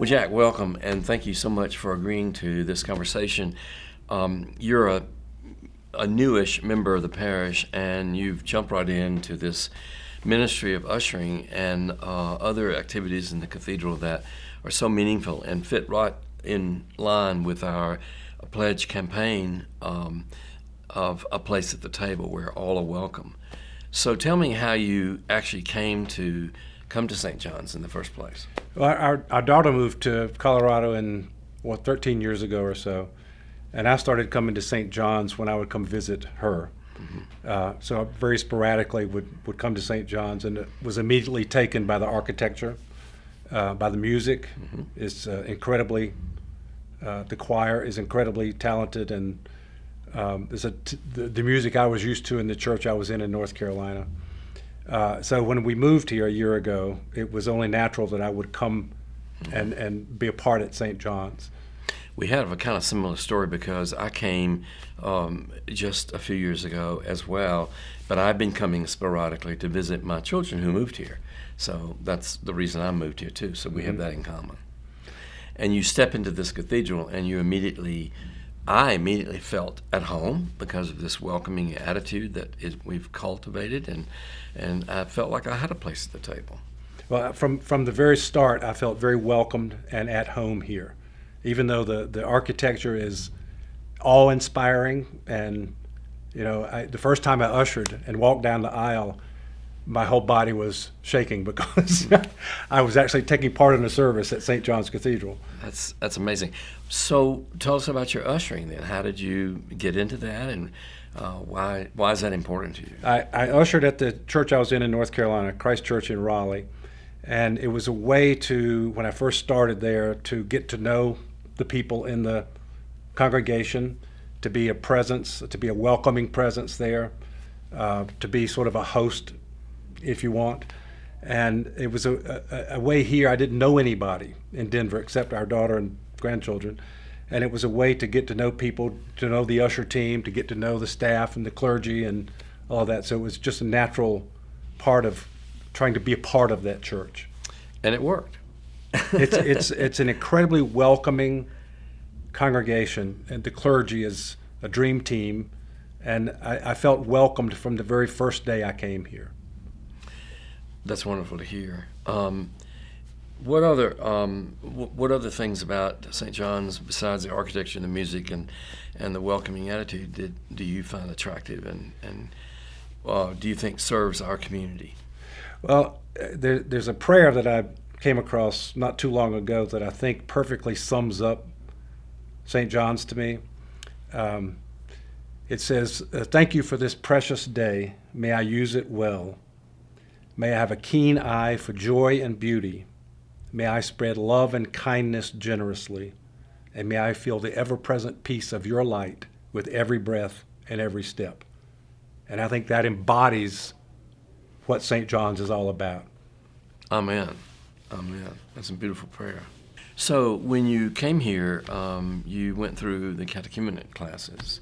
Well, Jack, welcome, and thank you so much for agreeing to this conversation. You're a newish member of the parish, and you've jumped right into this ministry of ushering and other activities in the cathedral that are so meaningful and fit right in line with our pledge campaign of a place at the table where all are welcome. So tell me how you actually came to come to St. John's in the first place. Well, our daughter moved to Colorado 13 years ago or so, and I started coming to St. John's when I would come visit her. So I very sporadically would come to St. John's, and was immediately taken by the architecture, by the music. It's incredibly, the choir is incredibly talented, and the music I was used to in the church I was in North Carolina. So when we moved here a year ago, it was only natural that I would come and be a part at St. John's. We have a kind of similar story because I came just a few years ago as well, but I've been coming sporadically to visit my children who moved here. So that's the reason I moved here too, so we have that in common. And you step into this cathedral and I immediately felt at home because of this welcoming attitude that we've cultivated, and I felt like I had a place at the table. Well, from the very start, I felt very welcomed and at home here. Even though the architecture is awe-inspiring, and the first time I ushered and walked down the aisle, my whole body was shaking because I was actually taking part in a service at St. John's Cathedral. That's amazing. So tell us about your ushering then. How did you get into that, and why is that important to you? I ushered at the church I was in North Carolina, Christ Church in Raleigh, and it was a way to, when I first started there, to get to know the people in the congregation, to be a presence, to be a welcoming presence there, to be sort of a host, if you want. And it was a way here. I didn't know anybody in Denver except our daughter and grandchildren, and it was a way to get to know people, to know the usher team, to get to know the staff and the clergy and all that. So it was just a natural part of trying to be a part of that church. And it worked. It's an incredibly welcoming congregation, and the clergy is a dream team, and I felt welcomed from the very first day I came here. That's wonderful to hear. What other things about St. John's besides the architecture and the music and the welcoming attitude do you find attractive and do you think serves our community? Well, there's a prayer that I came across not too long ago that I think perfectly sums up St. John's to me. It says, "Thank you for this precious day. May I use it well. May I have a keen eye for joy and beauty. May I spread love and kindness generously. And may I feel the ever-present peace of your light with every breath and every step." And I think that embodies what St. John's is all about. Amen. Amen. That's a beautiful prayer. So when you came here, you went through the catechumenate classes.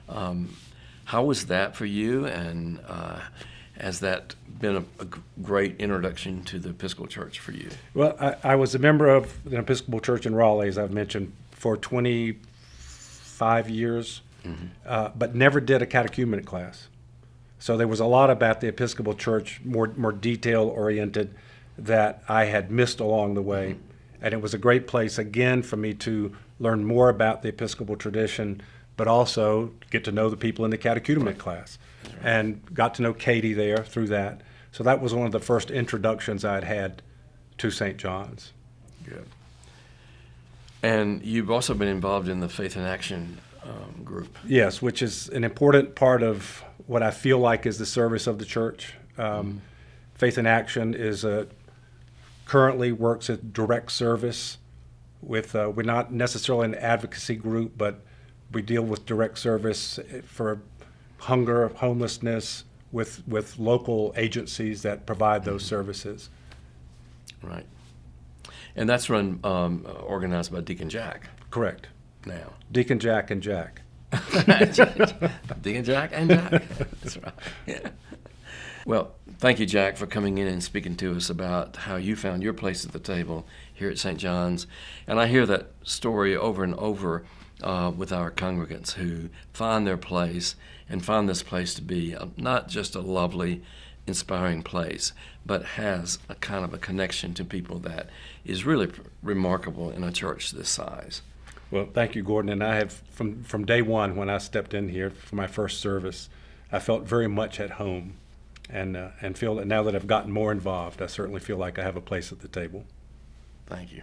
How was that for you, and has that been a great introduction to the Episcopal Church for you? Well, I was a member of the Episcopal Church in Raleigh, as I've mentioned, for 25 years, but never did a catechumenate class. So there was a lot about the Episcopal Church, more detail-oriented, that I had missed along the way. And it was a great place, again, for me to learn more about the Episcopal tradition, but also get to know the people in the catechumenate class. Right. And got to know Katie there through that. So that was one of the first introductions I'd had to St. John's. Good. And you've also been involved in the Faith in Action group. Yes, which is an important part of what I feel like is the service of the church. Faith in Action is currently works at direct service with, we're not necessarily an advocacy group, but we deal with direct service for hunger, homelessness, with local agencies that provide those services. Right. And that's run, organized by Deacon Jack. Correct. Now. Deacon Jack and Jack. Deacon Jack and Jack. That's right. Yeah. Well, thank you, Jack, for coming in and speaking to us about how you found your place at the table here at St. John's. And I hear that story over and over with our congregants who find their place and find this place to be not just a lovely, inspiring place, but has a kind of a connection to people that is really remarkable in a church this size. Well, thank you, Gordon. And I have, from day one when I stepped in here for my first service, I felt very much at home, and feel that now that I've gotten more involved, I certainly feel like I have a place at the table. Thank you.